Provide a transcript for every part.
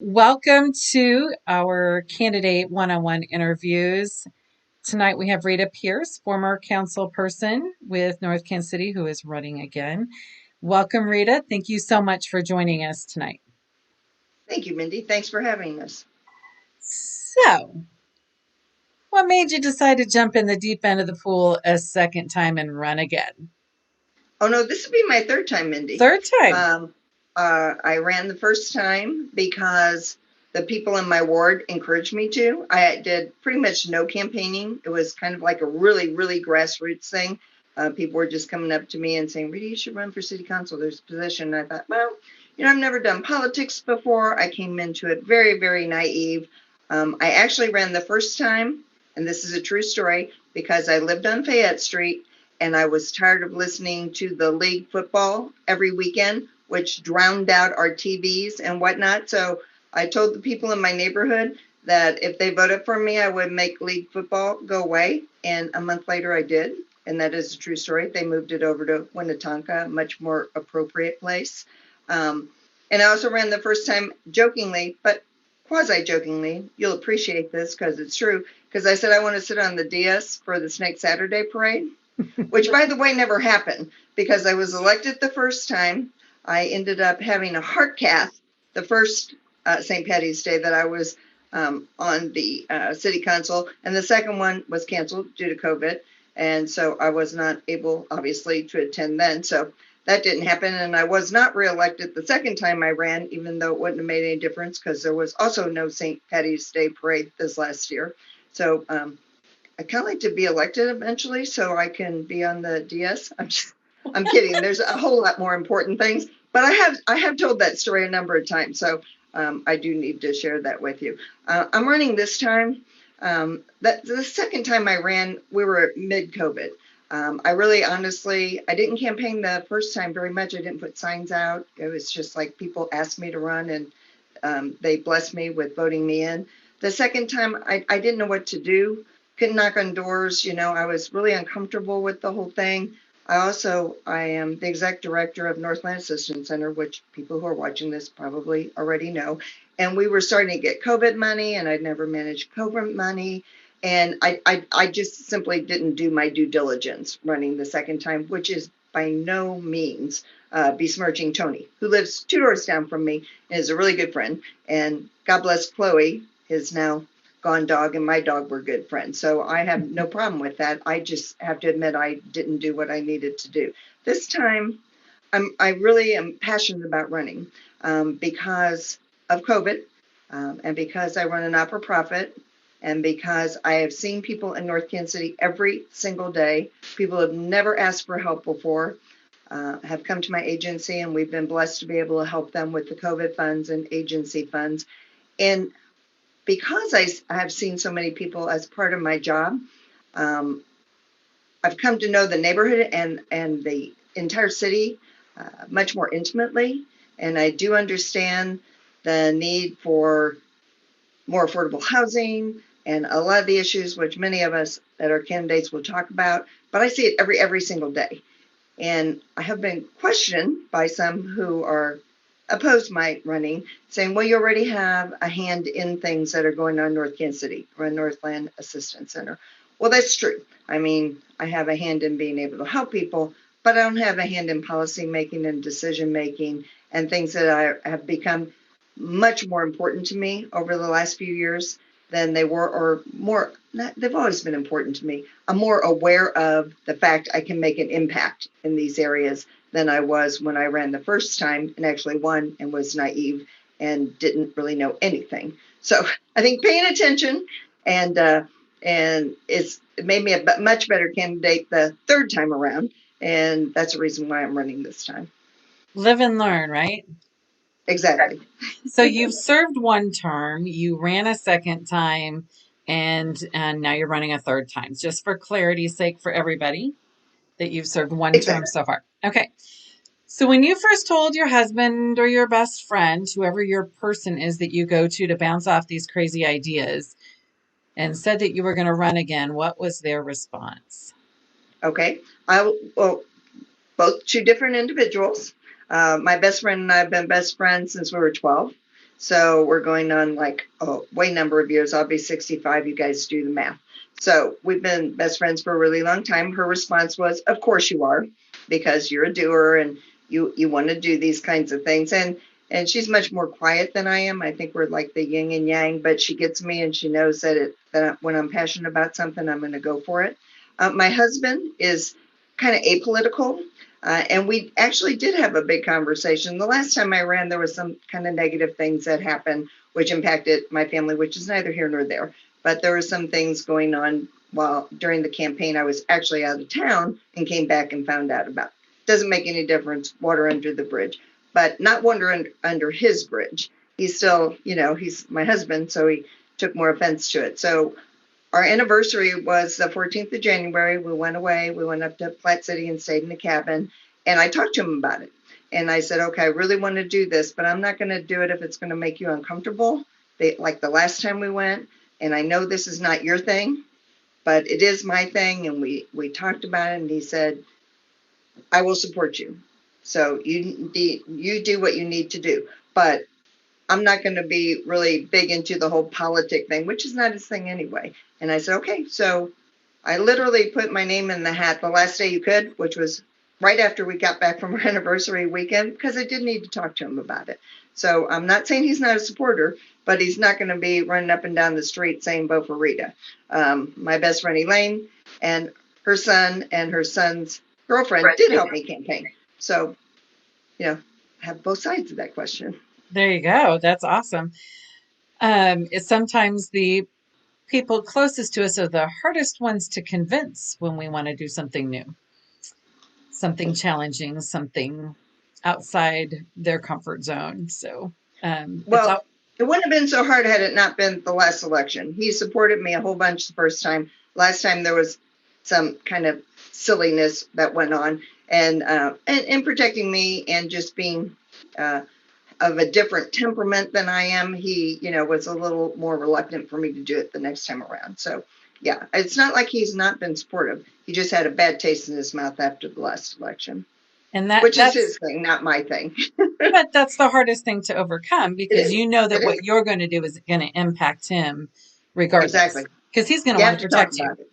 Welcome to our candidate one-on-one interviews. Tonight we have Rita Pearce, former council person with North Kansas City, who is running again. Welcome, Rita. Thank you so much for joining us tonight. Thank you, Mindy. Thanks for having us. So, what made you decide to jump in the deep end of the pool a second time and run again? Oh, no, this would be my third time, Mindy. Third time. Um, I ran the first time because the people in my ward encouraged me to. I did pretty much no campaigning. It was kind of like a really, really grassroots thing. People were just coming up to me and saying, Rita, you should run for city council. There's a position. And I thought, well, I've never done politics before. I came into it very, very naive. I actually ran the first time, and this is a true story, because I lived on Fayette Street and I was tired of listening to the league football every weekend, which drowned out our TVs and whatnot. So I told the people in my neighborhood that if they voted for me, I would make league football go away. And a month later, I did. And that is a true story. They moved it over to Winnetonka, a much more appropriate place. And I also ran the first time jokingly, but quasi-jokingly. You'll appreciate this because it's true. Because I said I want to sit on the DS for the Snake Saturday parade, which, by the way, never happened because I was elected the first time. I ended up having a heart cath the first St. Patty's Day that I was on the city council, and the second one was canceled due to COVID. And so I was not able, obviously, to attend then. So that didn't happen. And I was not reelected the second time I ran, even though it wouldn't have made any difference because there was also no St. Patty's Day parade this last year. So I kind of like to be elected eventually so I can be on the DS. I'm kidding. There's a whole lot more important things, but I have told that story a number of times. So I do need to share that with you. I'm running this time. The second time I ran, we were mid-COVID. I really honestly, I didn't campaign the first time very much. I didn't put signs out. It was just like people asked me to run and they blessed me with voting me in. The second time, I didn't know what to do. Couldn't knock on doors. I was really uncomfortable with the whole thing. I am the exec director of Northland Assistance Center, which people who are watching this probably already know. And we were starting to get COVID money, and I'd never managed COVID money. And I just simply didn't do my due diligence running the second time, which is by no means besmirching Tony, who lives 2 doors down from me and is a really good friend. And God bless Chloe, his now gone dog, and my dog were good friends. So I have no problem with that. I just have to admit I didn't do what I needed to do. This time, I really am passionate about running because of COVID and because I run a not-for-profit and because I have seen people in North Kansas City every single day. People have never asked for help before. Have come to my agency, and we've been blessed to be able to help them with the COVID funds and agency funds. And because I have seen so many people as part of my job, um, I've come to know the neighborhood and the entire city much more intimately. And I do understand the need for more affordable housing and a lot of the issues which many of us that are candidates will talk about. But I see it every single day. And I have been questioned by some who are opposed my running, saying, well, you already have a hand in things that are going on in North Kansas City or Northland Assistance Center. Well, that's true. I mean, I have a hand in being able to help people, but I don't have a hand in policy making and decision making and things that have become much more important to me over the last few years than they were, or more, they've always been important to me. I'm more aware of the fact I can make an impact in these areas than I was when I ran the first time and actually won and was naive and didn't really know anything. So I think paying attention and it made me a much better candidate the third time around. And that's the reason why I'm running this time. Live and learn, right? Exactly. So you've served one term, you ran a second time, and now you're running a third time. Just for clarity's sake for everybody, that you've served one term Exactly. so far. Okay. So when you first told your husband or your best friend, whoever your person is that you go to bounce off these crazy ideas, and said that you were going to run again, what was their response? Okay. Well, both two different individuals. My best friend and I have been best friends since we were 12. So we're going on like a way number of years. I'll be 65. You guys do the math. So we've been best friends for a really long time. Her response was, "Of course you are, because you're a doer and you want to do these kinds of things." And she's much more quiet than I am. I think we're like the yin and yang, but she gets me and she knows that when I'm passionate about something, I'm going to go for it. My husband is kind of apolitical. And we actually did have a big conversation. The last time I ran, there was some kind of negative things that happened, which impacted my family, which is neither here nor there. But there were some things going on while during the campaign. I was actually out of town and came back and found out about. Doesn't make any difference, water under the bridge, but not water under his bridge. He's still, he's my husband, so he took more offense to it. So our anniversary was the 14th of January. We went away. We went up to Platte City and stayed in the cabin. And I talked to him about it. And I said, okay, I really want to do this, but I'm not going to do it if it's going to make you uncomfortable. Like the last time we went, and I know this is not your thing, but it is my thing. And we talked about it, and he said, I will support you. So you do what you need to do. But I'm not going to be really big into the whole politic thing, which is not his thing anyway. And I said, okay. So I literally put my name in the hat the last day you could, which was right after we got back from our anniversary weekend, because I did need to talk to him about it. So I'm not saying he's not a supporter, but he's not going to be running up and down the street saying vote for Rita. My best friend Elaine and her son and her son's girlfriend did help me campaign. So, have both sides of that question. There you go. That's awesome. It's sometimes the people closest to us are the hardest ones to convince when we want to do something new, something challenging, something outside their comfort zone. So, Well, it wouldn't have been so hard had it not been the last election. He supported me a whole bunch the first time. Last time there was some kind of silliness that went on, and protecting me and just being of a different temperament than I am, he, was a little more reluctant for me to do it the next time around. So, yeah, it's not like he's not been supportive. He just had a bad taste in his mouth after the last election, and which is that's his thing, not my thing. but that's the hardest thing to overcome It because is. you know that It what is. you're going to do is going to impact him regardless Exactly. because he's going to You want have to to talk protect you. about it.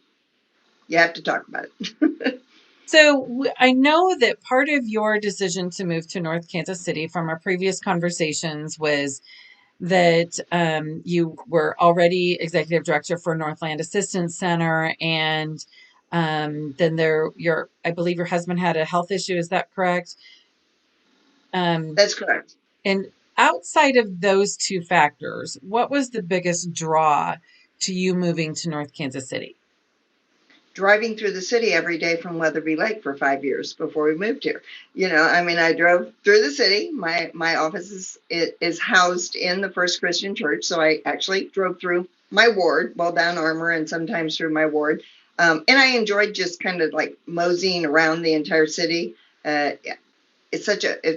You have to talk about it. So I know that part of your decision to move to North Kansas City from our previous conversations was that you were already executive director for Northland Assistance Center, and then I believe your husband had a health issue. Is that correct? That's correct. And outside of those two factors, what was the biggest draw to you moving to North Kansas City? Driving through the city every day from Weatherby Lake for 5 years before we moved here. I drove through the city. My office is housed in the First Christian Church, so I actually drove through my ward, well down Armour, and sometimes through my ward. And I enjoyed just kind of like moseying around the entire city. It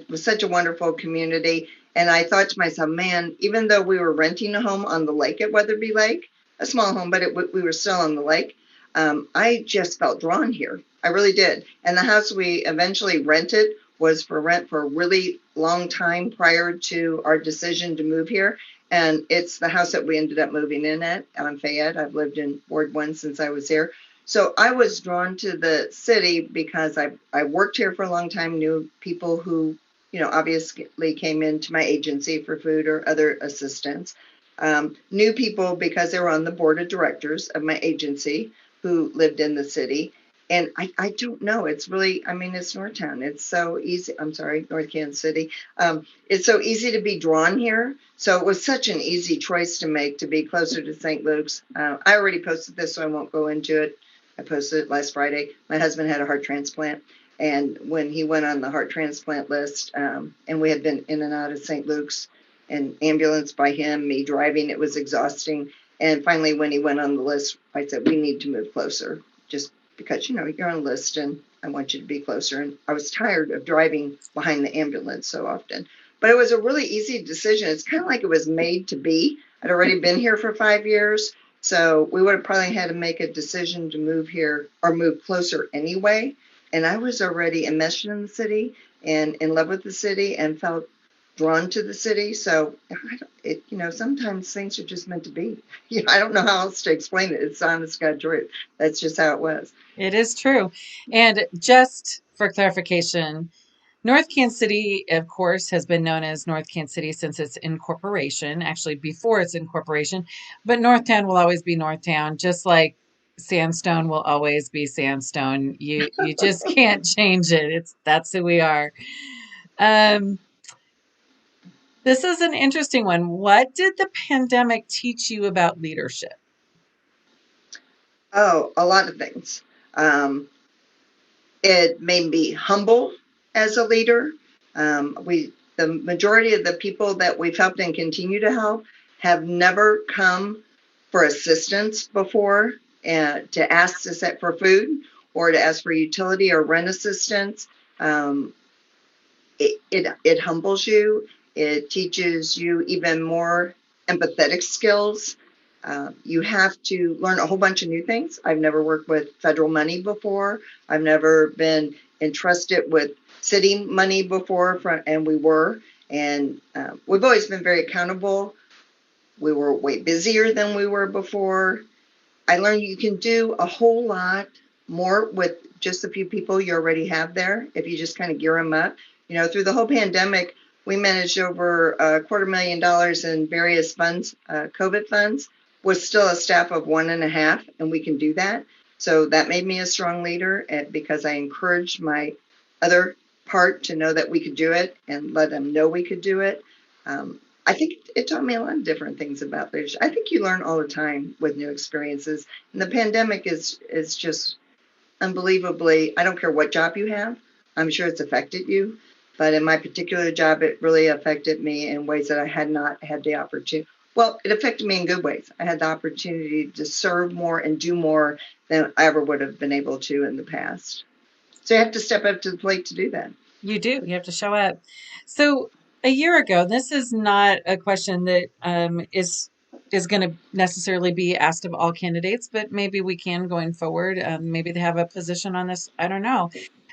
was such a wonderful community. And I thought to myself, man, even though we were renting a home on the lake at Weatherby Lake, a small home, but we were still on the lake, I just felt drawn here. I really did. And the house we eventually rented was for rent for a really long time prior to our decision to move here. And it's the house that we ended up moving in at on Fayette. I've lived in Ward 1 since I was here. So I was drawn to the city because I worked here for a long time, knew people who, obviously came into my agency for food or other assistance. Knew people because they were on the board of directors of my agency who lived in the city. And I don't know. It's really, it's Northtown. It's so easy. I'm sorry, North Kansas City. It's so easy to be drawn here. So it was such an easy choice to make to be closer to St. Luke's. I already posted this, so I won't go into it. I posted it last Friday. My husband had a heart transplant. And when he went on the heart transplant list, and we had been in and out of St. Luke's, and ambulance by him, me driving, it was exhausting. And finally, when he went on the list, I said, we need to move closer just because, you're on a list and I want you to be closer. And I was tired of driving behind the ambulance so often. But it was a really easy decision. It's kind of like it was made to be. I'd already been here for 5 years. So we would have probably had to make a decision to move here or move closer anyway. And I was already enmeshed in the city and in love with the city and felt drawn to the city. So sometimes things are just meant to be. I don't know how else to explain it. It's honest God truth. That's just how it was. It is true. And just for clarification, North Kansas City, of course, has been known as North Kansas City since its incorporation, actually before its incorporation. But Northtown will always be Northtown, just like Sandstone will always be Sandstone. You just can't change it. That's who we are. Um, this is an interesting one. What did the pandemic teach you about leadership? Oh, a lot of things. Um, it made me humble as a leader. The majority of the people that we've helped and continue to help have never come for assistance before, to ask for food or to ask for utility or rent assistance. Um, it humbles you. It teaches you even more empathetic skills. You have to learn a whole bunch of new things. I've never worked with federal money before. I've never been entrusted with city money before, and we were. And we've always been very accountable. We were way busier than we were before. I learned you can do a whole lot more with just a few people you already have there if you just kind of gear them up. Through the whole pandemic, we managed over $250,000 in various funds, COVID funds, with still a staff of 1.5, and we can do that. So that made me a strong leader because I encouraged my other part to know that we could do it and let them know we could do it. I think it taught me a lot of different things about leadership. I think you learn all the time with new experiences. And the pandemic is just unbelievably, I don't care what job you have, I'm sure it's affected you. But in my particular job, it really affected me in ways that I had not had the opportunity. Well, it affected me in good ways. I had the opportunity to serve more and do more than I ever would have been able to in the past. So you have to step up to the plate to do that. You do. You have to show up. So a year ago, this is not a question that is going to necessarily be asked of all candidates, but maybe we can going forward. Maybe they have a position on this. I don't know.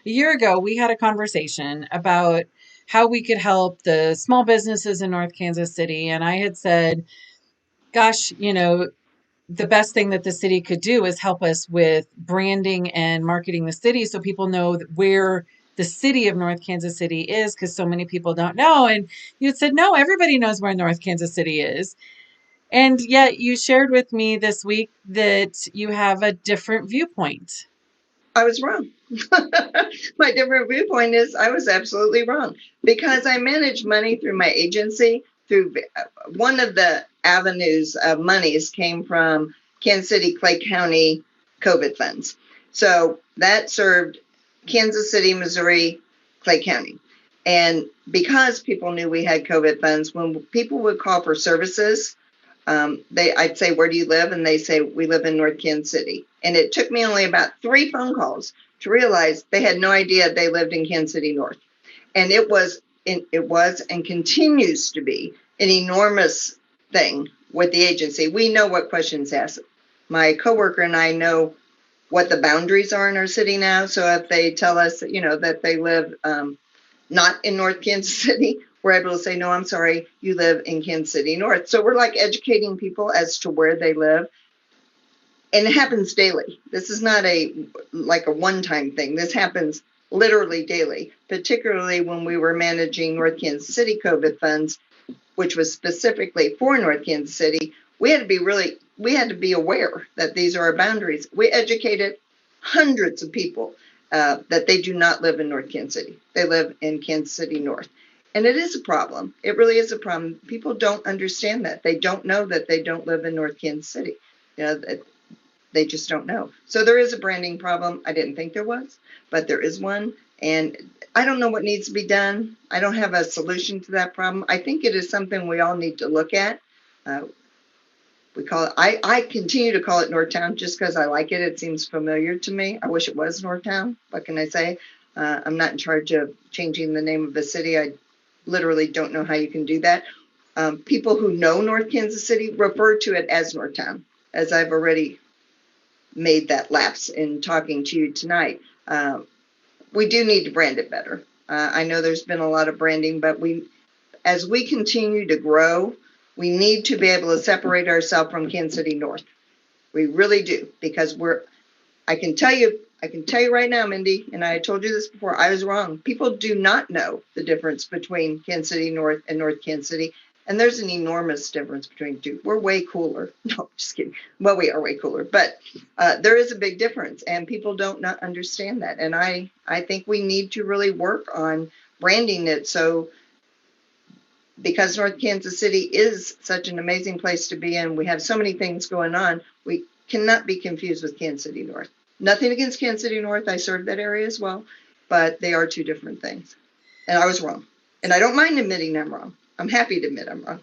A year ago, we had a conversation about how we could help the small businesses in North Kansas City, and I had said, "Gosh, the best thing that the city could do is help us with branding and marketing the city so people know where the city of North Kansas City is because so many people don't know." And you had said, no, everybody knows where North Kansas City is. And yet you shared with me this week that you have a different viewpoint. I was wrong. My different viewpoint is I was absolutely wrong because I manage money through my agency. Through one of the avenues of monies came from Kansas City, Clay County COVID funds. So that served Kansas City, Missouri, Clay County. And because people knew we had COVID funds, when people would call for services, I'd say, where do you live? And they say, we live in North Kansas City. And it took me only about 3 phone calls to realize they had no idea they lived in Kansas City North. And it was and continues to be an enormous thing with the agency. We know what questions asked. My coworker and I know what the boundaries are in our city now. So if they tell us, that they live not in North Kansas City, we're able to say, no, I'm sorry, you live in Kansas City North. So we're like educating people as to where they live. And it happens daily. This is not a one-time thing. This happens literally daily, particularly when we were managing North Kansas City COVID funds, which was specifically for North Kansas City. We had to be aware that these are our boundaries. We educated hundreds of people that they do not live in North Kansas City. They live in Kansas City North. And it is a problem. It really is a problem. People don't understand that. They don't know that they don't live in North Kansas City. They just don't know. So there is a branding problem. I didn't think there was, but there is one. And I don't know what needs to be done. I don't have a solution to that problem. I think it is something we all need to look at. We call it, I continue to call it Northtown just because I like it. It seems familiar to me. I wish it was Northtown. What can I say? I'm not in charge of changing the name of a city. I literally don't know how you can do that. People who know North Kansas City refer to it as Northtown, as I've already made that lapse in talking to you tonight. We do need to brand it better. I know there's been a lot of branding, but as we continue to grow, we need to be able to separate ourselves from Kansas City North. We really do, because I can tell you right now, Mindy, and I told you this before, I was wrong. People do not know the difference between Kansas City North and North Kansas City. And there's an enormous difference between the two. We're way cooler. No, just kidding. Well, we are way cooler, but there is a big difference, and people don't not understand that. And I think we need to really work on branding it, so because North Kansas City is such an amazing place to be in, we have so many things going on, we cannot be confused with Kansas City North. Nothing against Kansas City North. I served that area as well, but they are two different things. And I was wrong. And I don't mind admitting I'm wrong. I'm happy to admit I'm wrong.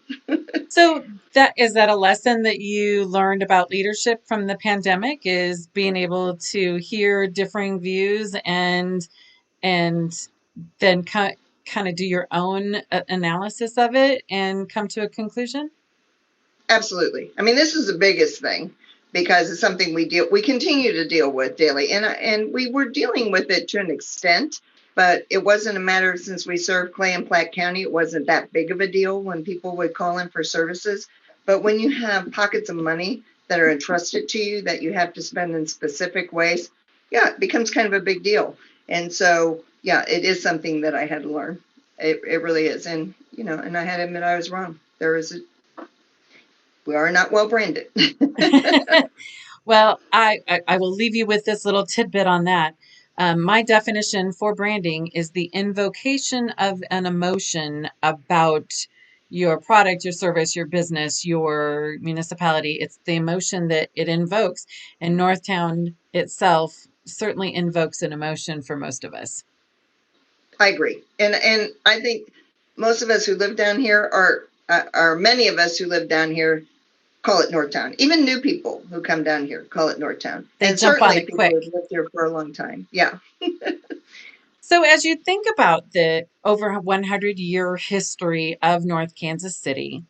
So that a lesson that you learned about leadership from the pandemic, is being able to hear differing views and then kind of do your own analysis of it and come to a conclusion? Absolutely. I mean, this is the biggest thing because it's something we continue to deal with daily, and we were dealing with it to an extent, but it wasn't a matter, since we serve Clay and Platte County, it wasn't that big of a deal when people would call in for services. But when you have pockets of money that are entrusted to you that you have to spend in specific ways, yeah, it becomes kind of a big deal. And so, yeah, it is something that I had to learn. It really is. And, and I had to admit I was wrong. We are not well branded. Well, I will leave you with this little tidbit on that. My definition for branding is the invocation of an emotion about your product, your service, your business, your municipality. It's the emotion that it invokes. And Northtown itself certainly invokes an emotion for most of us. I agree. And I think most of us who live down here are many of us who live down here call it Northtown. Even new people who come down here call it Northtown. They And jump on certainly it people quick. who've lived here for a long time. Yeah. So, as you think about the over 100-year history of North Kansas City,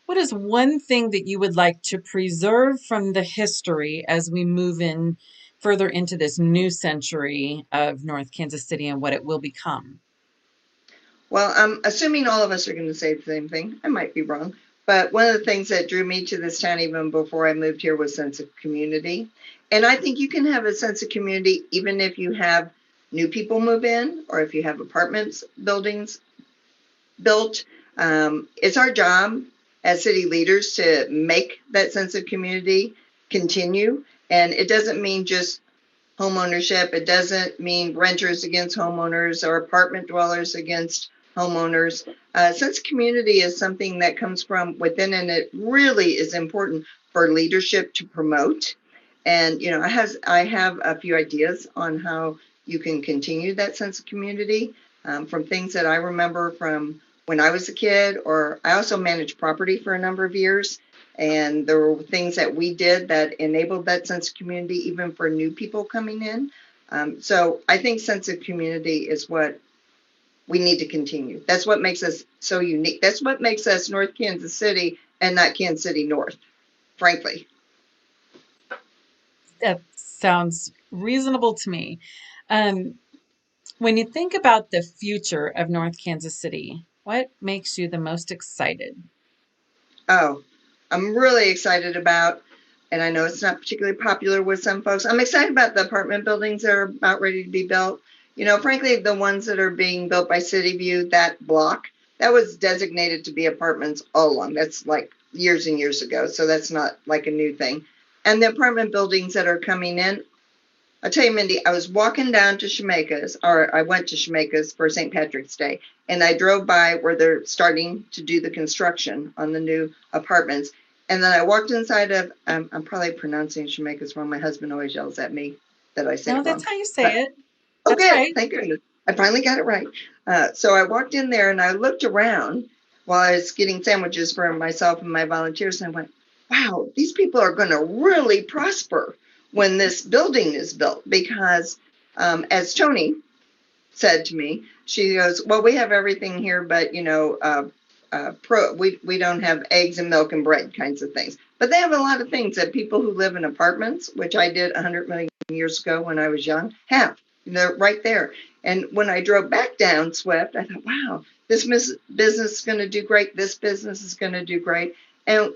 what is one thing that you would like to preserve from the history as we move in further into this new century of North Kansas City and what it will become? Well, I'm assuming all of us are going to say the same thing. I might be wrong. But one of the things that drew me to this town even before I moved here was sense of community. And I think you can have a sense of community even if you have new people move in or if you have apartments, buildings built. It's our job as city leaders to make that sense of community continue. And it doesn't mean just home ownership. It doesn't mean renters against homeowners or apartment dwellers against homeowners. Sense of community is something that comes from within, and it really is important for leadership to promote. And I have a few ideas on how you can continue that sense of community, from things that I remember from when I was a kid, or I also managed property for a number of years. And there were things that we did that enabled that sense of community, even for new people coming in. So I think sense of community is what we need to continue. That's what makes us so unique. That's what makes us North Kansas City and not Kansas City North, frankly. That sounds reasonable to me. Um, when you think about the future of North Kansas City, what makes you the most excited? Oh, I'm really excited about, and I know it's not particularly popular with some folks, I'm excited about the apartment buildings that are about ready to be built. Frankly, the ones that are being built by City View, that block, that was designated to be apartments all along. That's like years and years ago, so that's not like a new thing. And the apartment buildings that are coming in, I'll tell you, Mindy, I was walking down to Shemeka's, or I went to Shemeka's for St. Patrick's Day, and I drove by where they're starting to do the construction on the new apartments. And then I walked inside of, I'm probably pronouncing Shemeka's wrong. My husband always yells at me that I say No, it that's wrong. how you But say it. oh, That's good. right. Thank goodness. I finally got it right. So I walked in there and I looked around while I was getting sandwiches for myself and my volunteers. And I went, wow, these people are going to really prosper when this building is built. Because as Tony said to me, she goes, well, we have everything here, but, we don't have eggs and milk and bread kinds of things. But they have a lot of things that people who live in apartments, which I did 100 million years ago when I was young, have. They're right there. And when I drove back down Swift, I thought, wow, this business is going to do great. This business is going to do great. And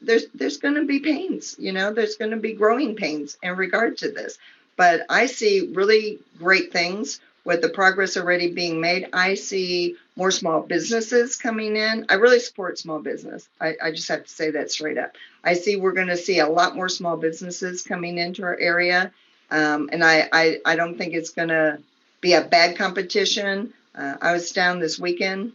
there's going to be pains, there's going to be growing pains in regard to this. But I see really great things with the progress already being made. I see more small businesses coming in. I really support small business. I just have to say that straight up. I see we're going to see a lot more small businesses coming into our area. And I don't think it's going to be a bad competition. I was down this weekend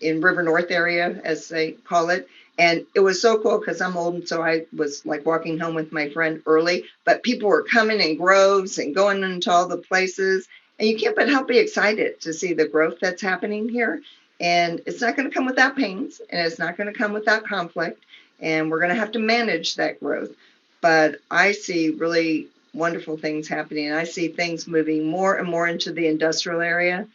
in River North area, as they call it. And it was so cool because I'm old, and so I was like walking home with my friend early, but people were coming in groves and going into all the places. And you can't but help be excited to see the growth that's happening here. And it's not going to come without pains, and it's not going to come without conflict. And we're going to have to manage that growth. But I see really wonderful things happening. I see things moving more and more into the industrial area.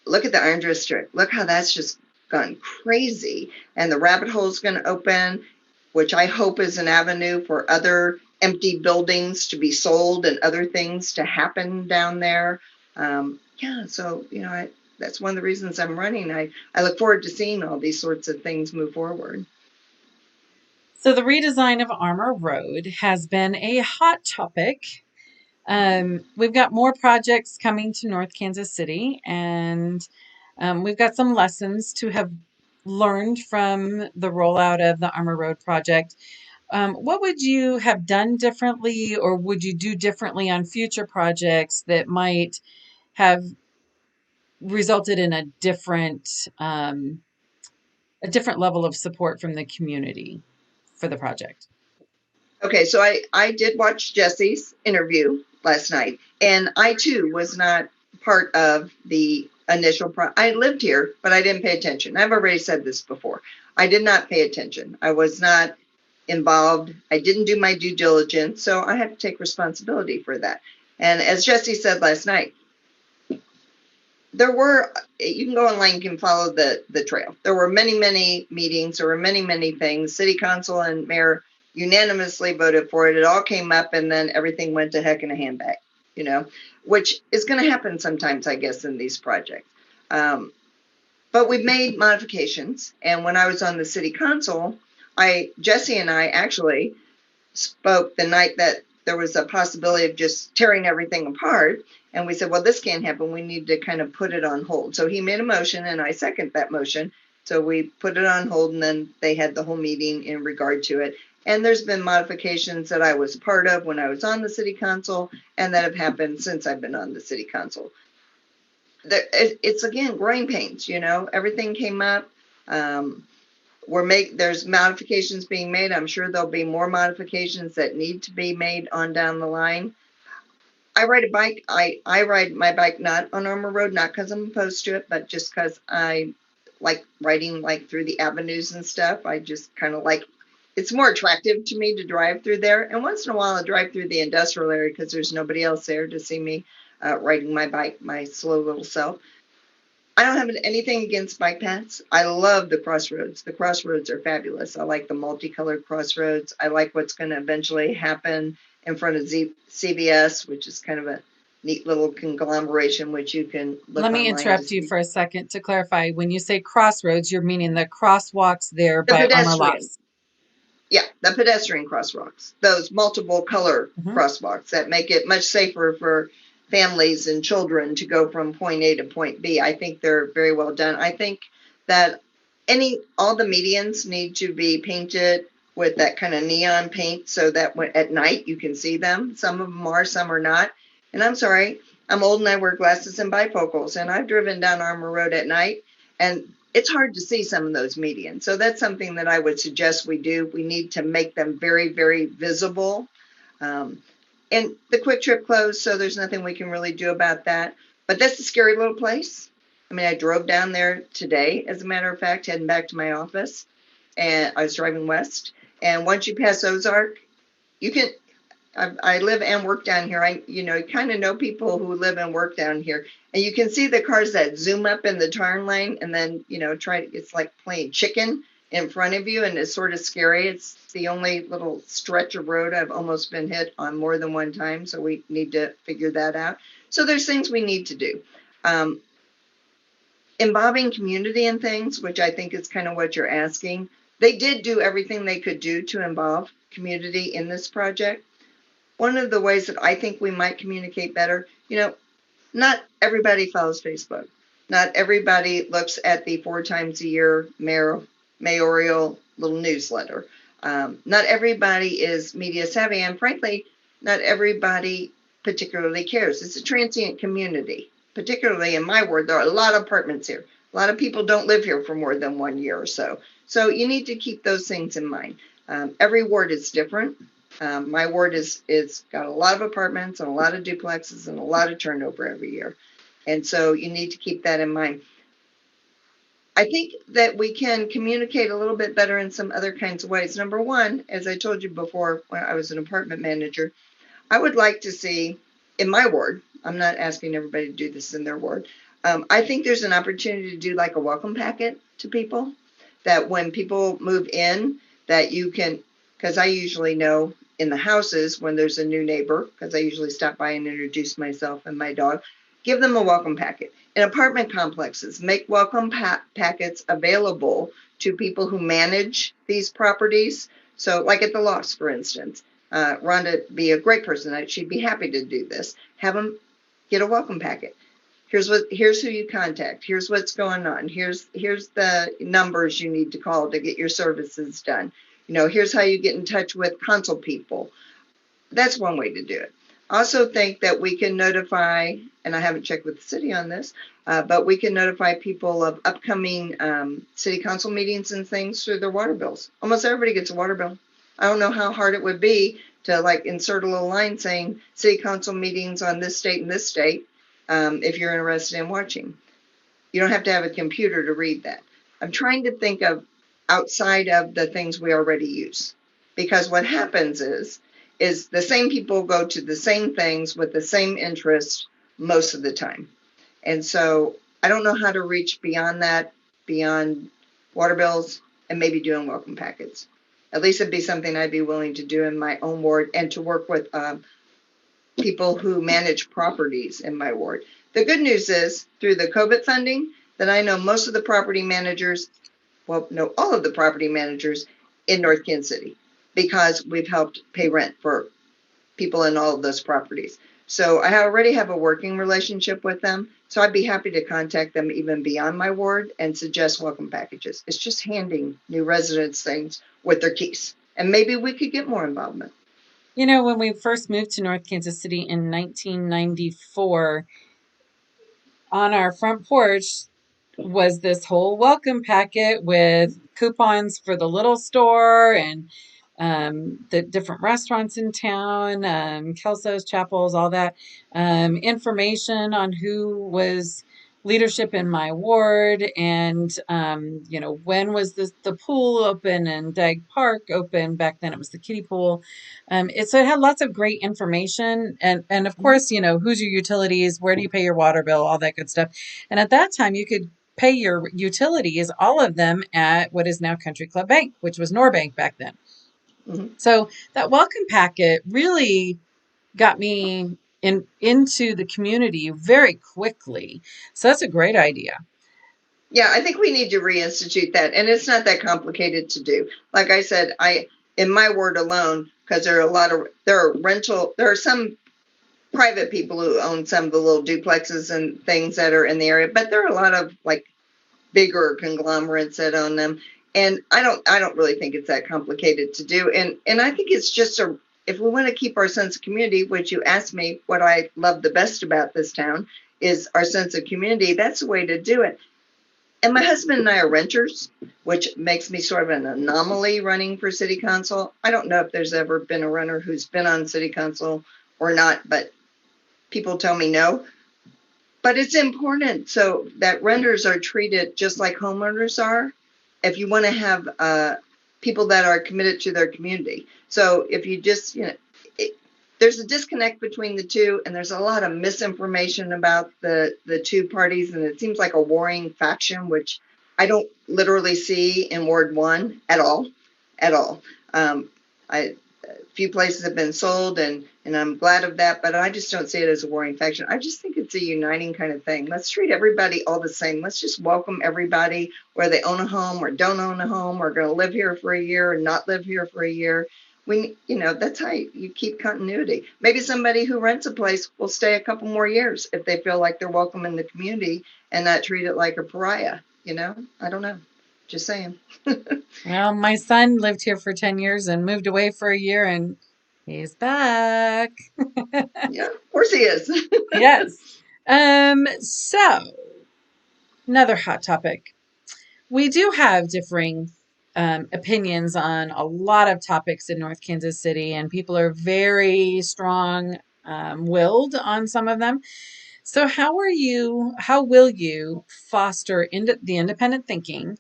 Look at the Iron District. Look how that's just gone crazy. And the rabbit hole is going to open, which I hope is an avenue for other empty buildings to be sold and other things to happen down there. So, that's one of the reasons I'm running. I look forward to seeing all these sorts of things move forward. So the redesign of Armour Road has been a hot topic. We've got more projects coming to North Kansas City, and we've got some lessons to have learned from the rollout of the Armour Road project. What would you have done differently, or would you do differently on future projects that might have resulted in a different level of support from the community for the project? Okay, so I did watch Jesse's interview last night, and I too was not part of the initial I lived here, but I didn't pay attention. I've already said this before. I did not pay attention. I was not involved. I didn't do my due diligence, so I had to take responsibility for that. And as Jesse said last night, you can go online, you can follow the trail. There were many meetings, there were many things. City council and mayor unanimously voted for it. It all came up, and then everything went to heck in a handbag, which is going to happen sometimes, I guess, in these projects. But we've made modifications, and when I was on the city council, Jesse and I actually spoke the night that there was a possibility of just tearing everything apart. And we said, well, this can't happen. We need to kind of put it on hold. So he made a motion, and I second that motion. So we put it on hold, and then they had the whole meeting in regard to it. And there's been modifications that I was part of when I was on the city council, and that have happened since I've been on the city council. It's, again, growing pains, everything came up. There's modifications being made. I'm sure there'll be more modifications that need to be made on down the line. I ride a bike. I ride my bike not on Armour Road, not because I'm opposed to it, but just because I like riding like through the avenues and stuff. I just kind of like, it's more attractive to me to drive through there. And once in a while I drive through the industrial area because there's nobody else there to see me riding my bike, my slow little self. I don't have anything against bike paths. I love the crossroads. The crossroads are fabulous. I like the multicolored crossroads. I like what's going to eventually happen in front of CVS, which is kind of a neat little conglomeration, which you can look Let me interrupt you for a second to clarify. When you say crossroads, you're meaning the crosswalks there by Armour Lots. Yeah, the pedestrian crosswalks, those multiple color crosswalks that make it much safer for families and children to go from point A to point B. I think they're very well done. I think that all the medians need to be painted with that kind of neon paint so that at night you can see them. Some of them are, some are not. And I'm sorry, I'm old and I wear glasses and bifocals, and I've driven down Armour Road at night, and it's hard to see some of those medians. So that's something that I would suggest we do. We need to make them very, very visible. And the Quick Trip closed, so there's nothing we can really do about that. But that's a scary little place. I mean, I drove down there today, as a matter of fact, heading back to my office, and I was driving west. And once you pass Ozark, you can. I live and work down here. You kind of know people who live and work down here, and you can see the cars that zoom up in the turn lane, and then it's like playing chicken in front of you, and it's sort of scary. It's the only little stretch of road I've almost been hit on more than one time, so we need to figure that out. So there's things we need to do. involving community in things, which I think is kind of what you're asking. They did do everything they could do to involve community in this project. One of the ways that I think we might communicate better, not everybody follows Facebook. Not everybody looks at the 4 times a year mayoral little newsletter. Not everybody is media savvy, and frankly, not everybody particularly cares. It's a transient community, particularly in my ward. There are a lot of apartments here. A lot of people don't live here for more than 1 year or so. So you need to keep those things in mind. Every ward is different. My ward is got a lot of apartments and a lot of duplexes and a lot of turnover every year. And so you need to keep that in mind. I think that we can communicate a little bit better in some other kinds of ways. Number one, as I told you before, when I was an apartment manager, I would like to see in my ward, I'm not asking everybody to do this in their ward. I think there's an opportunity to do like a welcome packet to people, that when people move in, that you can, because I usually know in the houses when there's a new neighbor, because I usually stop by and introduce myself and my dog, give them a welcome packet. In apartment complexes, make welcome packets available to people who manage these properties. So like at the Lofts, for instance, Rhonda would be a great person. She'd be happy to do this. Have them get a welcome packet. Here's who you contact. Here's what's going on. Here's the numbers you need to call to get your services done. Here's how you get in touch with council people. That's one way to do it. I also think that we can notify, and I haven't checked with the city on this, but we can notify people of upcoming city council meetings and things through their water bills. Almost everybody gets a water bill. I don't know how hard it would be to like insert a little line saying city council meetings on this state and this state, if you're interested in watching. You don't have to have a computer to read that. I'm trying to think of outside of the things we already use, because what happens is the same people go to the same things with the same interest most of the time. And so I don't know how to reach beyond that, beyond water bills and maybe doing welcome packets. At least it'd be something I'd be willing to do in my own ward, and to work with people who manage properties in my ward. The good news is through the COVID funding that I know most of the property managers, well, no, all of the property managers in North Kansas City, because we've helped pay rent for people in all of those properties. So I already have a working relationship with them. So I'd be happy to contact them even beyond my ward and suggest welcome packages. It's just handing new residents things with their keys. And maybe we could get more involvement. When we first moved to North Kansas City in 1994, on our front porch was this whole welcome packet with coupons for the little store and the different restaurants in town, Kelso's, Chapels, all that information on who was leadership in my ward, and when was the pool open and Dag Park open. Back then it was the kiddie pool. So it had lots of great information, and of course, who's your utilities, where do you pay your water bill, all that good stuff. And at that time you could pay your utilities, all of them, at what is now Country Club Bank, which was Norbank back then. Mm-hmm. So that welcome packet really got me into the community very quickly. So that's a great idea. Yeah, I think we need to reinstitute that, and it's not that complicated to do. Like I said, in my ward alone, because there are some private people who own some of the little duplexes and things that are in the area, but there are a lot of like bigger conglomerates that own them. And I don't really think it's that complicated to do. And I think it's just if we want to keep our sense of community, which you asked me what I love the best about this town is our sense of community, that's the way to do it. And my husband and I are renters, which makes me sort of an anomaly running for city council. I don't know if there's ever been a renter who's been on city council or not, but people tell me no. But it's important so that renters are treated just like homeowners are, if you want to have people that are committed to their community. So if you just, there's a disconnect between the two, and there's a lot of misinformation about the two parties, and it seems like a warring faction, which I don't literally see in Ward 1 at all. few places have been sold, and I'm glad of that, but I just don't see it as a warring faction. I just think it's a uniting kind of thing. Let's treat everybody all the same. Let's just welcome everybody, whether they own a home or don't own a home, or going to live here for a year or not live here for a year. That's how you keep continuity. Maybe somebody who rents a place will stay a couple more years if they feel like they're welcome in the community and not treat it like a pariah. I don't know. Just saying. Well, my son lived here for 10 years and moved away for a year, and he's back. Yeah, of course he is. Yes. So another hot topic. We do have differing opinions on a lot of topics in North Kansas City, and people are very strong willed on some of them. So how will you foster the independent thinking,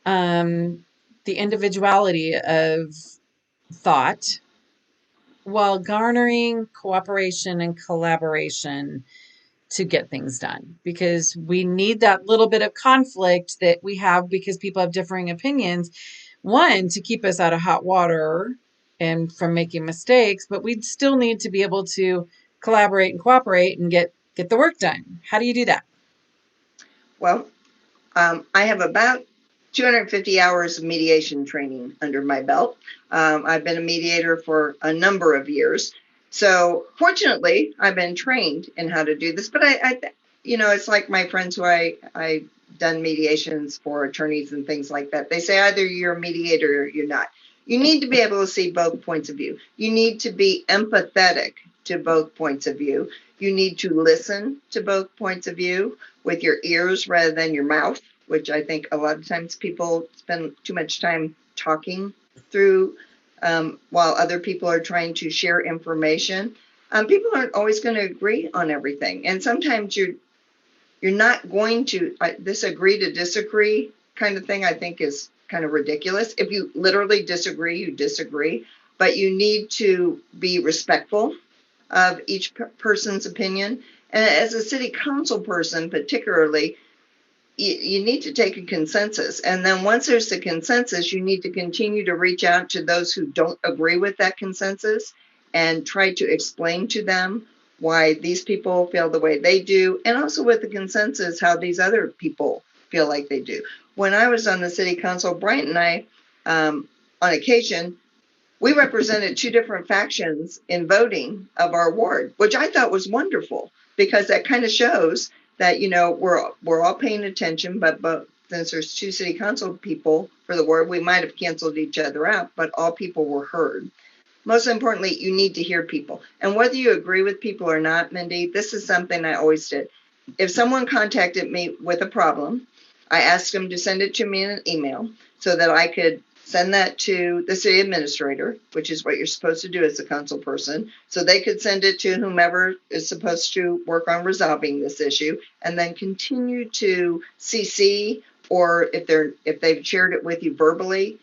the individuality of thought, while garnering cooperation and collaboration to get things done? Because we need that little bit of conflict that we have because people have differing opinions. One, to keep us out of hot water and from making mistakes, but we still need to be able to collaborate and cooperate and get the work done. How do you do that? Well, I have about 250 hours of mediation training under my belt. I've been a mediator for a number of years. So fortunately, I've been trained in how to do this, but it's like my friends who I done mediations for, attorneys and things like that. They say either you're a mediator or you're not. You need to be able to see both points of view. You need to be empathetic to both points of view. You need to listen to both points of view with your ears rather than your mouth, which I think a lot of times people spend too much time talking through while other people are trying to share information. People aren't always going to agree on everything. And sometimes you're not going to, this agree to disagree kind of thing, I think is kind of ridiculous. If you literally disagree, you disagree, but you need to be respectful of each person's opinion. And as a city council person, particularly, you need to take a consensus. And then once there's a consensus, you need to continue to reach out to those who don't agree with that consensus and try to explain to them why these people feel the way they do, and also with the consensus, how these other people feel like they do. When I was on the city council, Bryant and I, on occasion, we represented two different factions in voting of our ward, which I thought was wonderful because that kind of shows that, we're all paying attention, but since there's two city council people for the ward, we might have canceled each other out, but all people were heard. Most importantly, you need to hear people. And whether you agree with people or not, Mindy, this is something I always did. If someone contacted me with a problem, I asked them to send it to me in an email so that I could send that to the city administrator, which is what you're supposed to do as a council person, so they could send it to whomever is supposed to work on resolving this issue, and then continue to CC, or if they've shared it with you verbally,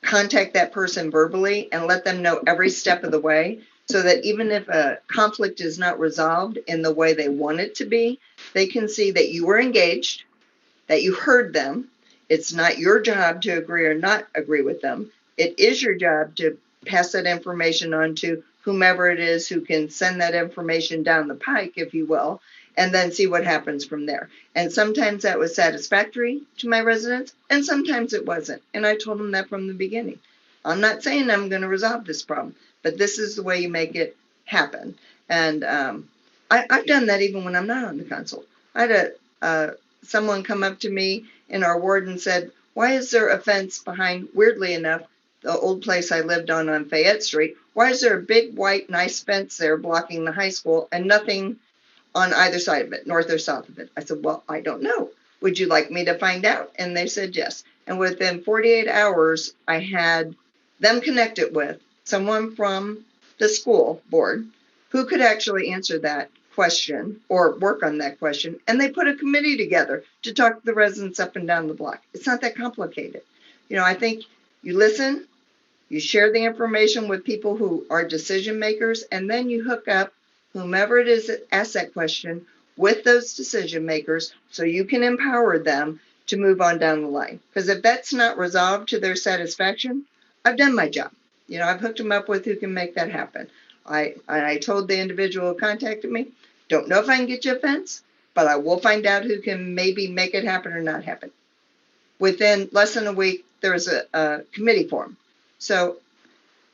contact that person verbally and let them know every step of the way, so that even if a conflict is not resolved in the way they want it to be, they can see that you were engaged, that you heard them. It's not your job to agree or not agree with them. It is your job to pass that information on to whomever it is who can send that information down the pike, if you will, and then see what happens from there. And sometimes that was satisfactory to my residents, and sometimes it wasn't. And I told them that from the beginning. I'm not saying I'm going to resolve this problem, but this is the way you make it happen. And I've done that even when I'm not on the council. I had someone come up to me in our ward and said, why is there a fence behind, weirdly enough, the old place I lived on Fayette Street? Why is there a big white nice fence there blocking the high school and nothing on either side of it, north or south of it? I said, well, I don't know. Would you like me to find out? And they said yes. And within 48 hours, I had them connected with someone from the school board who could actually answer that question or work on that question. And they put a committee together to talk to the residents up and down the block. It's not that complicated. I think you listen, you share the information with people who are decision makers, and then you hook up whomever it is that asks that question with those decision makers so you can empower them to move on down the line. Because if that's not resolved to their satisfaction, I've done my job. I've hooked them up with who can make that happen. I told the individual who contacted me, don't know if I can get you a fence, but I will find out who can maybe make it happen or not happen. Within less than a week, there was a committee formed. So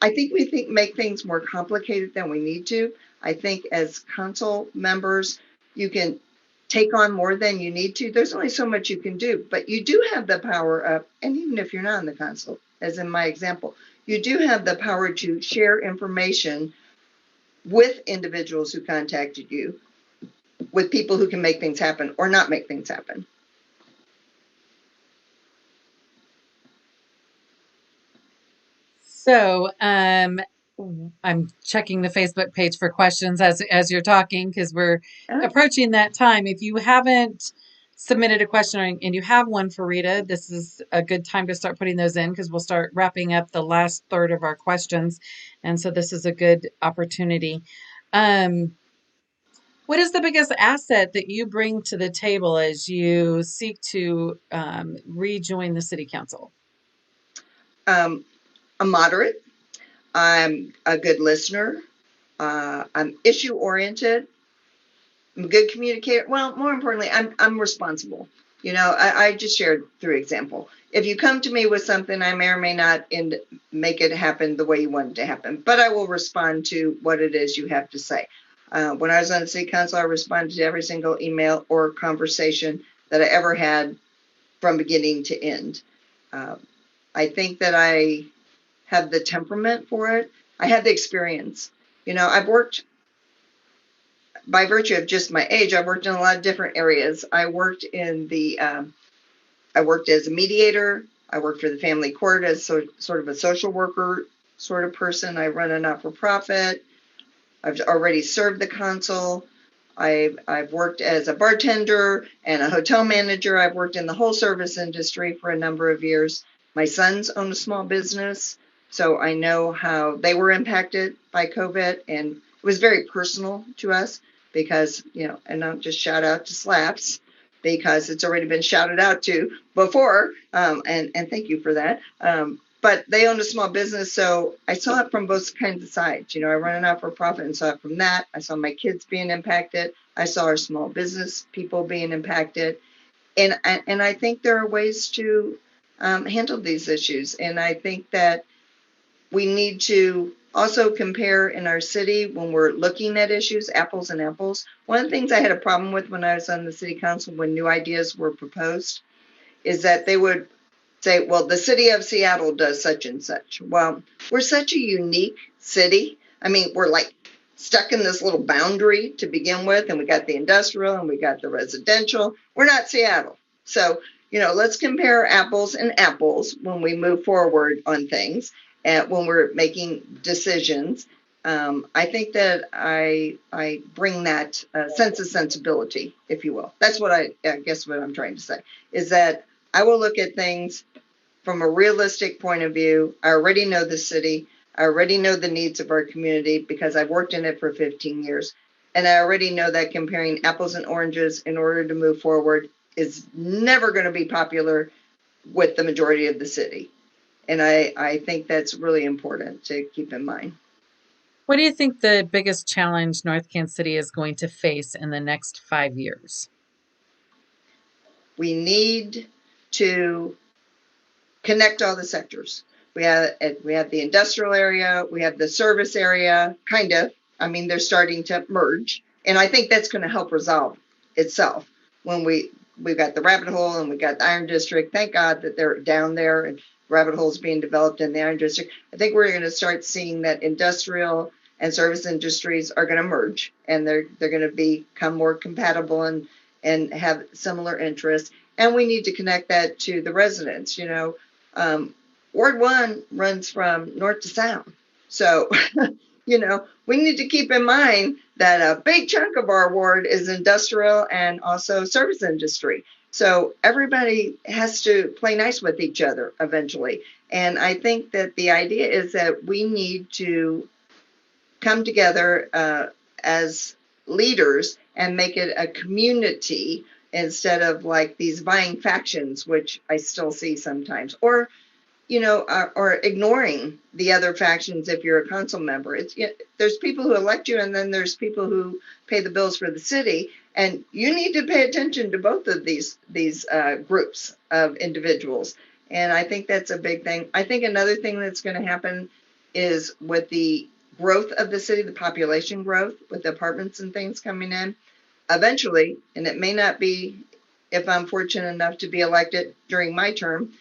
I think we make things more complicated than we need to. I think as council members, you can take on more than you need to. There's only so much you can do, but you do have the power of, and even if you're not in the council, as in my example, you do have the power to share information with individuals who contacted you, with people who can make things happen or not make things happen. So, I'm checking the Facebook page for questions as you're talking because we're approaching that time. If you haven't submitted a question and you have one for Rita, this is a good time to start putting those in because we'll start wrapping up the last third of our questions, and so this is a good opportunity. What is the biggest asset that you bring to the table as you seek to rejoin the city council? I'm moderate. I'm a good listener. I'm issue oriented. I'm a good communicator. Well, more importantly, I'm responsible. I just shared through example. If you come to me with something, I may or may not make it happen the way you want it to happen, but I will respond to what it is you have to say. When I was on the city council, I responded to every single email or conversation that I ever had from beginning to end. I think that I have the temperament for it. I have the experience. I've worked, by virtue of just my age, I've worked in a lot of different areas. I worked as a mediator. I worked for the family court as sort of a social worker sort of person. I run a not-for-profit. I've already served the council. I've worked as a bartender and a hotel manager. I've worked in the whole service industry for a number of years. My sons own a small business, so I know how they were impacted by COVID, and it was very personal to us because, and I'll just shout out to Slaps because it's already been shouted out to before, and thank you for that. But they owned a small business, so I saw it from both kinds of sides. I run a not-for-profit and saw it from that. I saw my kids being impacted. I saw our small business people being impacted. And I think there are ways to handle these issues. And I think that we need to also compare in our city when we're looking at issues, apples and apples. One of the things I had a problem with when I was on the city council when new ideas were proposed is that they would say, well, the city of Seattle does such and such. Well, we're such a unique city. I mean, we're like stuck in this little boundary to begin with, and we got the industrial and we got the residential. We're not Seattle. So, let's compare apples and apples when we move forward on things and when we're making decisions. I think that I bring that sense of sensibility, if you will. That's what I guess what I'm trying to say is that I will look at things from a realistic point of view. I already know the city. I already know the needs of our community because I've worked in it for 15 years. And I already know that comparing apples and oranges in order to move forward is never going to be popular with the majority of the city. And I think that's really important to keep in mind. What do you think the biggest challenge North Kansas City is going to face in the next 5 years? We need to connect all the sectors. We have the industrial area, we have the service area, kind of. I mean, they're starting to merge, and I think that's going to help resolve itself when we've got the rabbit hole and we got the Iron District. Thank God that they're down there and rabbit holes being developed in the Iron District. I think we're going to start seeing that industrial and service industries are going to merge, and they're going to become more compatible and have similar interests. And we need to connect that to the residents. Ward 1 runs from north to south. So, we need to keep in mind that a big chunk of our ward is industrial and also service industry. So everybody has to play nice with each other eventually. And I think that the idea is that we need to come together as leaders and make it a community instead of like these vying factions, which I still see sometimes. Or or ignoring the other factions if you're a council member. There's people who elect you, and then there's people who pay the bills for the city, and you need to pay attention to both of these groups of individuals. And I think that's a big thing. I think another thing that's going to happen is with the growth of the city, the population growth, with the apartments and things coming in, eventually, and it may not be if I'm fortunate enough to be elected during my term,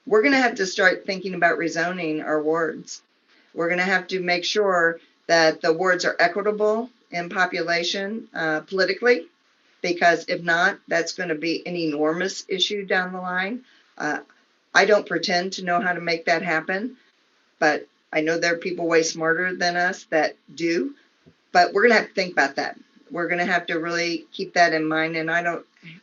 we're going to have to start thinking about rezoning our wards. We're going to have to make sure that the wards are equitable in population politically, because if not, that's going to be an enormous issue down the line. I don't pretend to know how to make that happen, but I know there are people way smarter than us that do. But we're going to have to think about that. We're going to have to really keep that in mind. And I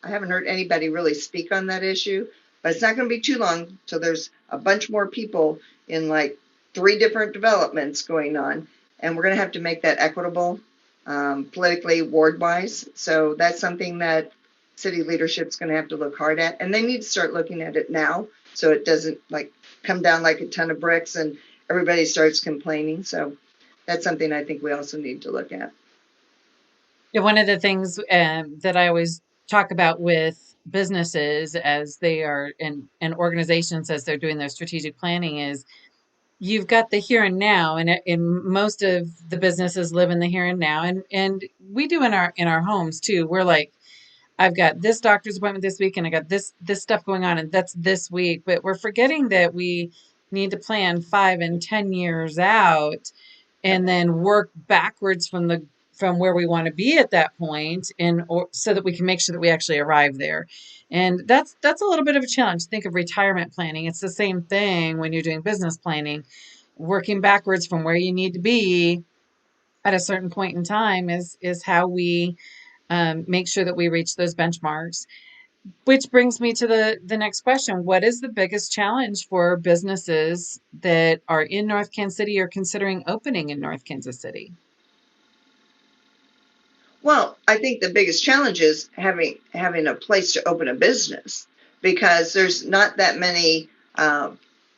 haven't heard anybody really speak on that issue, but it's not going to be too long till there's a bunch more people in like 3 different developments going on. And we're going to have to make that equitable politically, ward-wise. So that's something that city leadership's going to have to look hard at. And they need to start looking at it now so it doesn't like come down like a ton of bricks and everybody starts complaining. So that's something I think we also need to look at. Yeah, one of the things that I always talk about with businesses as they are and organizations as they're doing their strategic planning is you've got the here and now, and most of the businesses live in the here and now, and we do in our homes too. We're like, I've got this doctor's appointment this week, and I got this stuff going on, and that's this week. But we're forgetting that we need to plan 5 and 10 years out, and then work backwards from where we want to be at that point, and or so that we can make sure that we actually arrive there. And that's a little bit of a challenge. Think of retirement planning. It's the same thing when you're doing business planning. Working backwards from where you need to be at a certain point in time is how we make sure that we reach those benchmarks. Which brings me to the next question. What is the biggest challenge for businesses that are in North Kansas City or considering opening in North Kansas City? Well, I think the biggest challenge is having a place to open a business, because there's not that many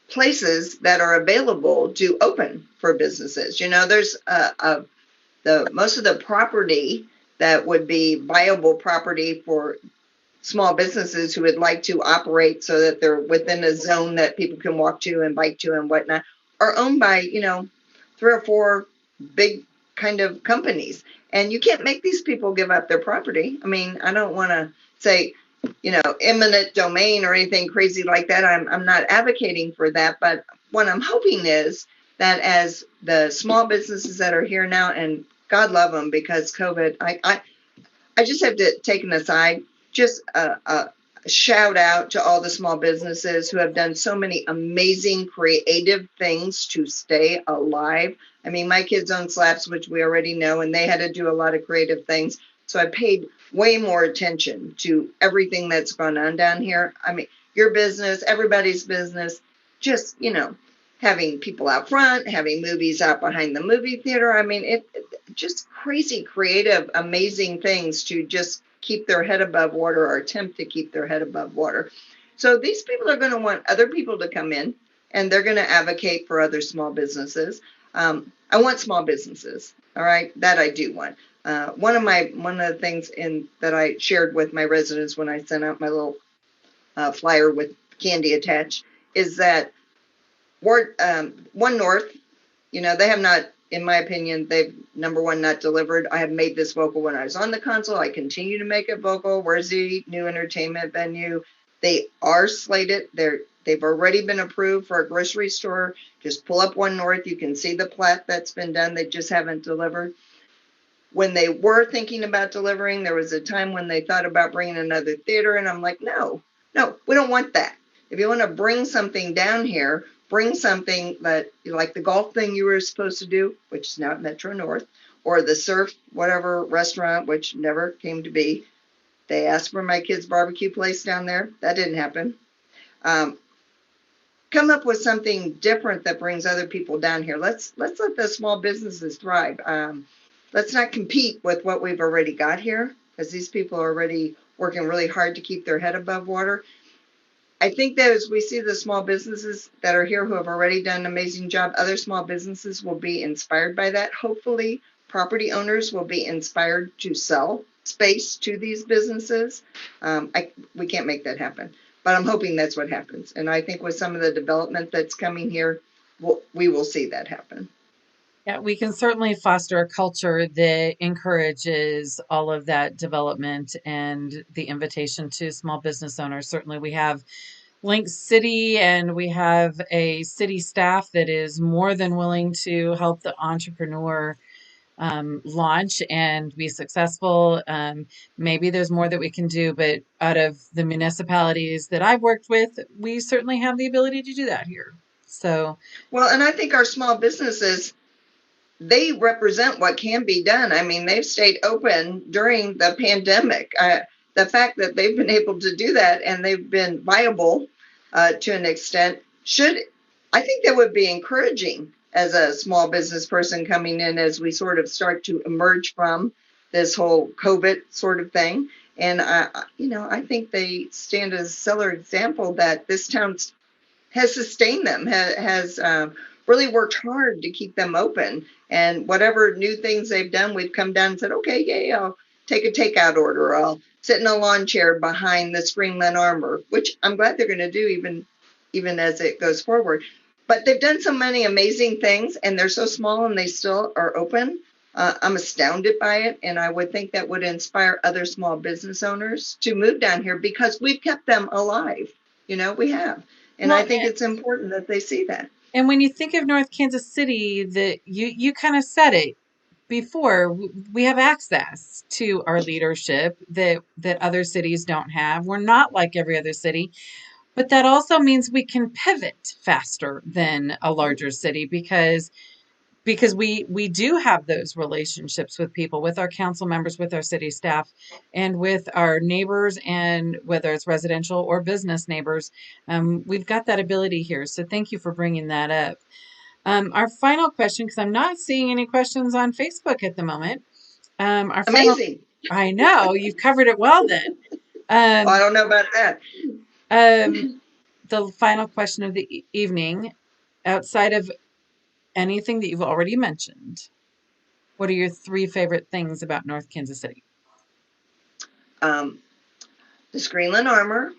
places that are available to open for businesses. There's the most of the property that would be viable property for small businesses who would like to operate so that they're within a zone that people can walk to and bike to and whatnot, are owned by 3 or 4 big kind of companies. And you can't make these people give up their property. I mean, I don't want to say, eminent domain or anything crazy like that. I'm not advocating for that. But what I'm hoping is that as the small businesses that are here now, and God love them, because COVID, I just have to take an aside, just a shout out to all the small businesses who have done so many amazing creative things to stay alive. I mean, my kids own Slaps, which we already know, and they had to do a lot of creative things. So I paid way more attention to everything that's gone on down here. I mean, your business, everybody's business, just, having people out front, having movies out behind the movie theater. I mean, it just crazy, creative, amazing things to just keep their head above water, or attempt to keep their head above water. So these people are going to want other people to come in, and they're going to advocate for other small businesses. I want small businesses. All right, that I do want. One of the things that I shared with my residents when I sent out my little flyer with candy attached is that Ward 1 North, they have not, in my opinion, they've, number one, not delivered. I have made this vocal when I was on the council. I continue to make it vocal. Where's the new entertainment venue? They are slated. They've already been approved for a grocery store. Just pull up 1 North. You can see the plat that's been done. They just haven't delivered. When they were thinking about delivering, there was a time when they thought about bringing another theater, and I'm like, no, we don't want that. If you want to bring something down here, bring something that, like the golf thing you were supposed to do, which is now at Metro North, or the surf, whatever restaurant, which never came to be. They asked for my kids' barbecue place down there. That didn't happen. Come up with something different that brings other people down here. Let's let the small businesses thrive. Let's not compete with what we've already got here, because these people are already working really hard to keep their head above water. I think that as we see the small businesses that are here who have already done an amazing job, other small businesses will be inspired by that. Hopefully, property owners will be inspired to sell space to these businesses. We can't make that happen, but I'm hoping that's what happens. And I think with some of the development that's coming here, we will see that happen. Yeah, we can certainly foster a culture that encourages all of that development and the invitation to small business owners. Certainly, we have Link City and we have a city staff that is more than willing to help the entrepreneur launch and be successful. Maybe there's more that we can do, but out of the municipalities that I've worked with, we certainly have the ability to do that here. So, Well, and I think our small businesses, they represent what can be done. I mean, they've stayed open during the pandemic. The fact that they've been able to do that and they've been viable to an extent should, I think that would be encouraging as a small business person coming in as we sort of start to emerge from this whole COVID sort of thing. And I think they stand as a stellar example that this town has sustained them, has really worked hard to keep them open. And whatever new things they've done, we've come down and said, okay, yay, I'll take a takeout order. I'll sit in a lawn chair behind the Screenland Armor, which I'm glad they're going to do even as it goes forward. But they've done so many amazing things, and they're so small and they still are open. I'm astounded by it, and I would think that would inspire other small business owners to move down here because we've kept them alive. We have. And I well, think it's important that they see that. and when you think of North Kansas City, that you kind of said it before, we have access to our leadership that other cities don't have. We're not like every other city, but that also means we can pivot faster than a larger city because we do have those relationships with people, with our council members, with our city staff, and with our neighbors, and whether it's residential or business neighbors. We've got that ability here. So thank you for bringing that up. Our final question, because I'm not seeing any questions on Facebook at the moment. Our final, Amazing. I know you've covered it well then. Well, I Um, don't know about that. the final question of the evening, outside of anything that you've already mentioned, what are your three favorite things about North Kansas City? Um, the Screenland Armor,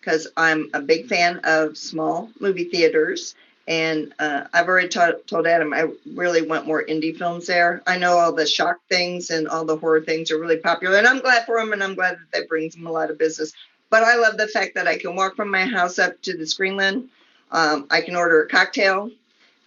because I'm a big fan of small movie theaters. And I've already told Adam I really want more indie films there. I know all the shock things and all the horror things are really popular, and I'm glad for them, and I'm glad that brings them a lot of business. But I love the fact that I can walk from my house up to the Screenland. I can order a cocktail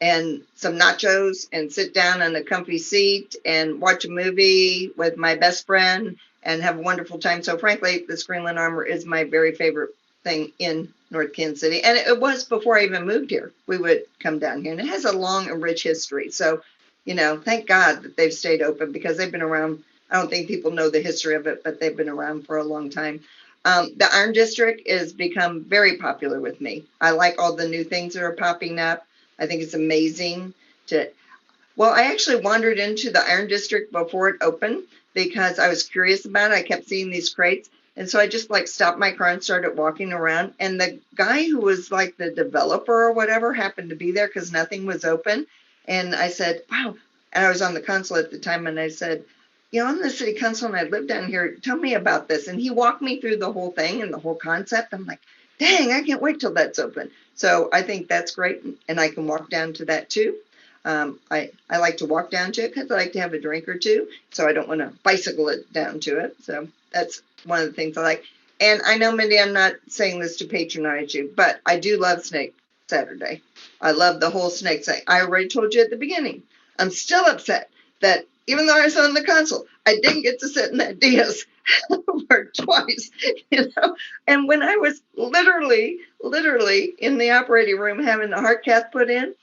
and some nachos and sit down in a comfy seat and watch a movie with my best friend and have a wonderful time. So frankly, the Screenland Armor is my very favorite thing in North Kansas City. And it was before I even moved here. We would come down here, and it has a long and rich history. So, thank God that they've stayed open because they've been around. I don't think people know the history of it, but they've been around for a long time. The Iron District has become very popular with me. I like all the new things that are popping up. I think it's amazing I actually wandered into the Iron District before it opened because I was curious about it. I kept seeing these crates. And so I just stopped my car and started walking around. And the guy who was like the developer or whatever happened to be there because nothing was open. And I said, wow. And I was on the council at the time. And I said, I'm the city council and I live down here. Tell me about this. And he walked me through the whole thing and the whole concept. I'm like, dang, I can't wait till that's open. So I think that's great. And I can walk down to that too. I like to walk down to it because I like to have a drink or two. So I don't want to bicycle it down to it. So that's one of the things I like. And I know, Mindy, I'm not saying this to patronize you, but I do love Snake Saturday. I love the whole snake thing. I already told you at the beginning. I'm still upset that even though I was on the council, I didn't get to sit in that dais for twice, And when I was literally in the operating room having the heart cath put in,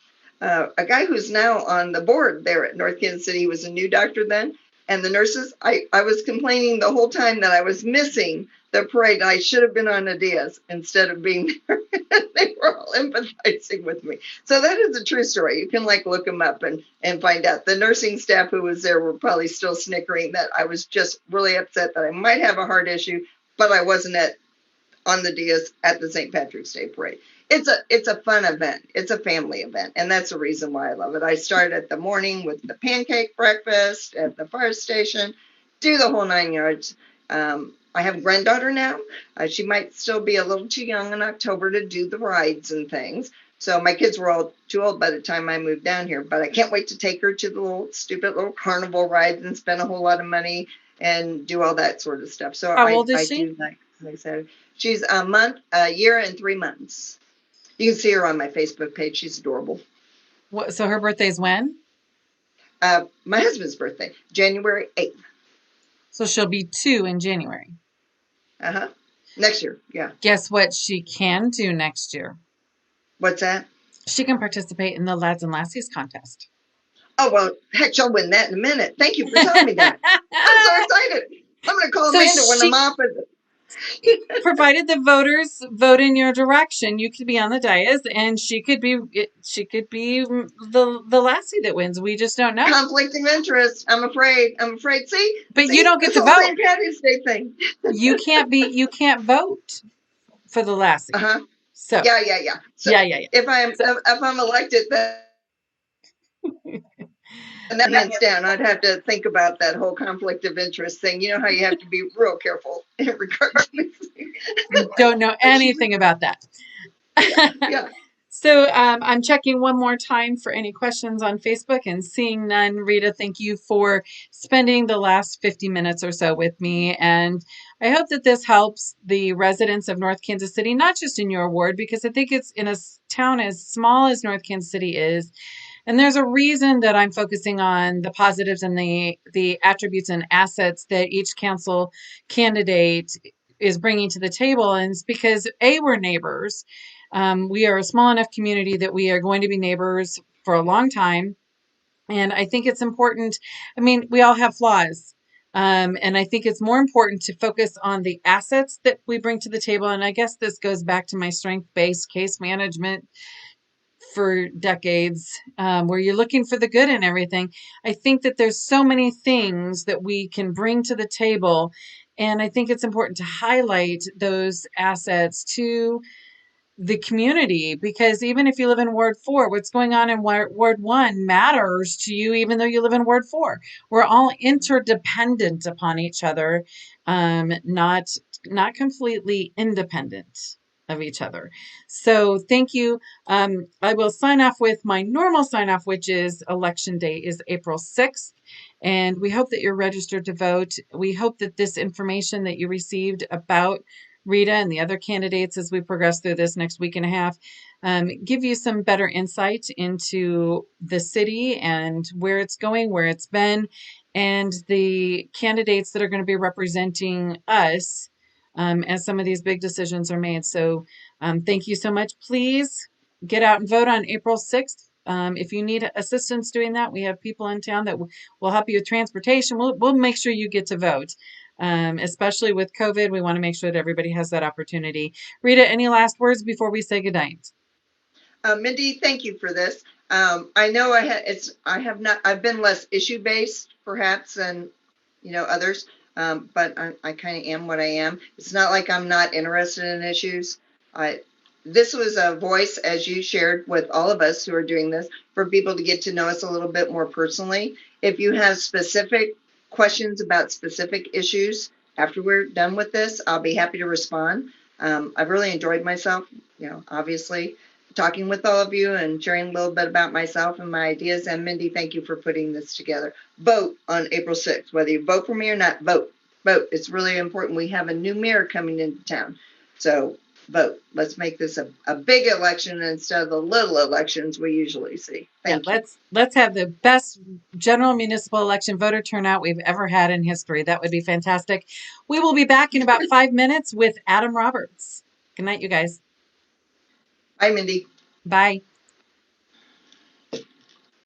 a guy who's now on the board there at North Kansas City, he was a new doctor then, and the nurses, I was complaining the whole time that I was missing the parade. I should have been on a dais instead of being there. They were all empathizing with me. So that is a true story. You can look them up and find out. The nursing staff who was there were probably still snickering that I was just really upset that I might have a heart issue, but I wasn't on the dais at the St. Patrick's Day parade. It's a fun event. It's a family event, and that's the reason why I love it. I start at the morning with the pancake breakfast at the fire station, do the whole 9 yards. I have a granddaughter now. She might still be a little too young in October to do the rides and things. So my kids were all too old by the time I moved down here, but I can't wait to take her to the little stupid little carnival rides and spend a whole lot of money and do all that sort of stuff. So How old is I she? do like I said, she's a year and 3 months. You can see her on my Facebook page. She's adorable. So her birthday's when? My husband's birthday, January 8th. So she'll be 2 in January. Uh-huh. Next year, yeah. Guess what she can do next year? What's that? She can participate in the Lads and Lassies contest. Oh, well, heck, she'll win that in a minute. Thank you for telling me that. I'm so excited. I'm going to call Amanda when I'm off. Provided the voters vote in your direction, you could be on the dais, and she could be the lassie that wins. We just don't know. Conflict of interest. I'm afraid. See, but you don't get to vote. St. Patty's Day thing. You can't vote for the lassie. Uh-huh. So yeah. So yeah. If I'm elected, then and that hands down, I'd have to think about that whole conflict of interest thing. You know how you have to be real careful in regards to don't know anything about that. Yeah. So I'm checking one more time for any questions on Facebook and seeing none. Rita, thank you for spending the last 50 minutes or so with me. And I hope that this helps the residents of North Kansas City, not just in your ward, because I think it's in a town as small as North Kansas City is. And there's a reason that I'm focusing on the positives and the attributes and assets that each council candidate is bringing to the table. And it's because, A, we're neighbors. We are a small enough community that we are going to be neighbors for a long time. And I think it's important. I mean, we all have flaws. And I think it's more important to focus on the assets that we bring to the table. And I guess this goes back to my strength-based case management for decades, where you're looking for the good in everything. I think that there's so many things that we can bring to the table. And I think it's important to highlight those assets to the community, because even if you live in Ward 4, what's going on in Ward 1 matters to you, even though you live in Ward 4. We're all interdependent upon each other, not completely independent of each other. So thank you. I will sign off with my normal sign off, which is election day is April 6th. And we hope that you're registered to vote. We hope that this information that you received about Rita and the other candidates as we progress through this next week and a half give you some better insight into the city and where it's going, where it's been, and the candidates that are going to be representing us as some of these big decisions are made. So thank you so much. Please get out and vote on April 6th. If you need assistance doing that, we have people in town that will help you with transportation. We'll make sure you get to vote. Especially with COVID, we want to make sure that everybody has that opportunity. Rita, any last words before we say goodnight? Mindy, thank you for this. I know I've been less issue based perhaps than others, but I kind of am what I am. It's not like I'm not interested in issues. This was a voice, as you shared with all of us who are doing this, for people to get to know us a little bit more personally. If you have specific questions about specific issues after we're done with this, I'll be happy to respond. I've really enjoyed myself, obviously talking with all of you and sharing a little bit about myself and my ideas. And Mindy, thank you for putting this together. Vote on April 6th. Whether you vote for me or not, vote. It's really important. We have a new mayor coming into town. So vote. Let's make this a big election instead of the little elections we usually see. Thank you. Let's have the best general municipal election voter turnout we've ever had in history. That would be fantastic. We will be back in about 5 minutes with Adam Roberts. Good night, you guys. Bye, Mindy. Bye.